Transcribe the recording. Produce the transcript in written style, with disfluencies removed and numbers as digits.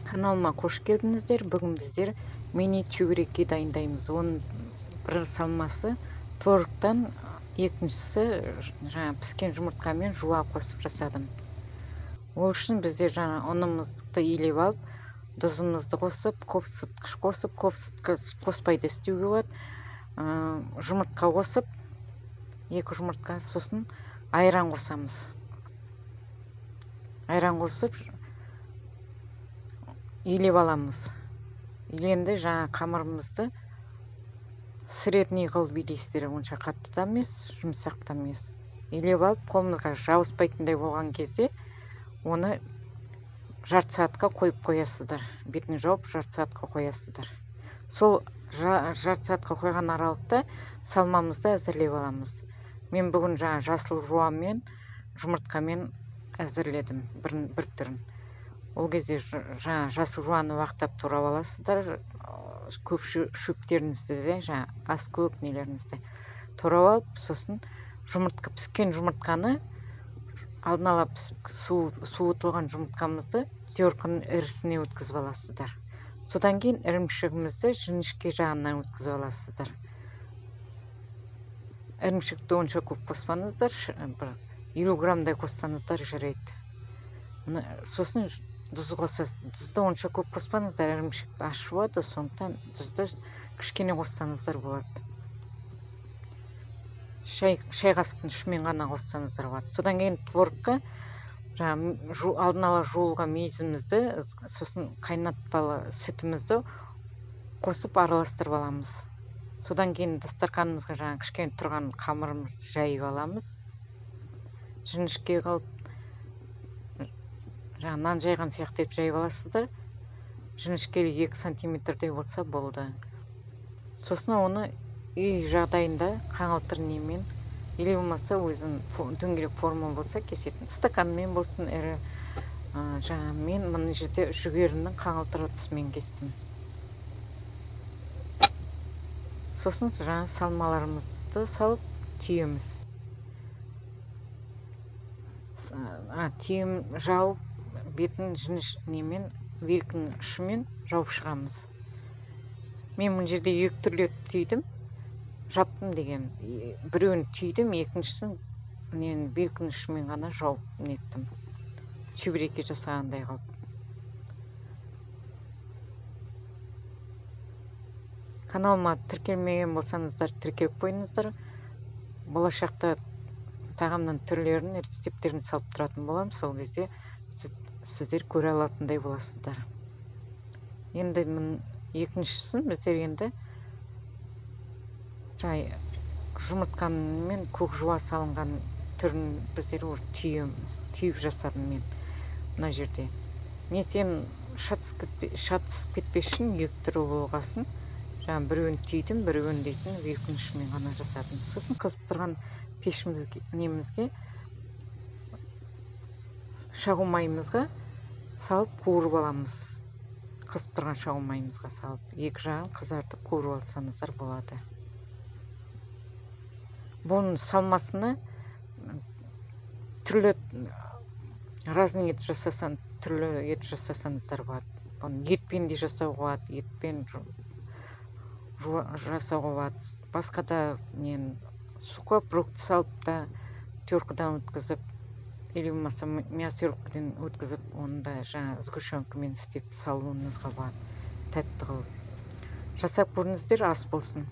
Каналыма қош келдіңіздер. Бүгін біздер мини чебуреки дайындаймыз. Оның бір салмасы творогтан, екіншісі жаңа піскен жұмыртқамен жуа қосып жасадым. Ол үшін біздер жаңа ұнымызды илеп алып, тұзымызды қосып, қопсытқыш қосып, қопсытқыш қоспай да істеуге болады. Жұмыртқа қосып, 2 жұмыртқа, сосын айран қосамыз. Айран қосып илеп аламыз. Иленді жаңа қамырымызды средний қылып илейсіздер, онша қатты да емес, жұмсақ та емес. Илеп алып, қолымызға жабыспайтындай болған кезде оны жарты сағатқа қойып қоясыздар. Бетін жауып, жарты сағатқа қоясыздар. Сол жарты сағатқа қойған аралықта салмамызды әзірлеп аламыз. Мен бүгін жаңа жасыл жуамен, жұмыртқамен әзірледім бір түрін. Ол кезде жаңа жасыл жуаны уақтап турап аласыздар. Көп шөптеріңізді де, жаңа ас көк нелеріңізді турап алып, сосын піскен жұмыртқаны алдын ала суытылған жұмыртқамызды теркінің ірісіне өткізіп аласыздар. Содан кейін ірімшігімізді жіңішке жағынан өткізіп аласыздар. Ірімшікті онша көп қоспаңыздар, 50 граммдай қоссаңыздар жарайды. Сосын тұз қосасыз. Тұзды онша көп қоспаңыздар, ірімшікті аш болады, сондықтан тұзды кішкене қоссаңыздар болады. Шай қасықтың ұшымен ғана қоссаңыздар болады. Содан кейін творогқа алдын ала жуылған мейізімізді, сосын қайнатпалы сүтімізді қосып араластырып аламыз. Содан кейін дастарханымызға жаңа кішкене тұрған қамырымызды жайып аламыз. Жіңішке қылып, жаңа нан жайған сияқты етіп жайып аласыздар. Жіңішкелі 2 сантиметрдей болса болды. Сосын оны үй жағдайында қаңылтыр немен, или болмаса өзінің дөңгелек форма болса кесетін. Стаканмен болсын, ірі. Жаңа мен мына жерде жүгерінің қаңылтыр ыдысымен кестім. Сосын жаңа салмаларымызды салып түйеміз. Түйем жауып, бетін немен, вилкінің ұшымен жауып шығамыз. Мен бұл жерде 2 түрлі түйдім, жаптым деген. Біреуін түйдім, екіншісін вилкінің ұшымен ғана жауып неттім. Чебуреки жасағандай қылып. Каналыма тіркелмеген болсаңыздар, тіркеліп қойыңыздар. Болашақта тағамның түрлерін, рецептерін салып тұратын болам. Сол кезде сіздер көре алатындай боласыздар. Енді екіншісін біздер енді жұмыртқамен көк жуа салынған түрін біздер түйіп жасадым мен мына жерде. Нетен шатысып кетпес үшін 2 түрі болғасын. Біреуін түйдім, біреуін дейтін вилкінің ұшымен ғана жасадым. Сосын қызып тұрған немізге шағу майымызға салып қуырып аламыз. Қызып тұрған шағу майымызға салып, 2 жағын қызартып қуырып алсаңыздар болады. Бұның салмасына түрлі разный ет жасасаңыздар болады. Бұны етпен де жасауға болады, етпен жасауға болады. Басқа да сухофрукт салып та теркадан өткізіп, или болмаса мясорубкадан өткізіп, оны да жаңа сгущенкамен істеп салуыңызға болады. Тәтті қылып. Жасап көріңіздер, ас болсын.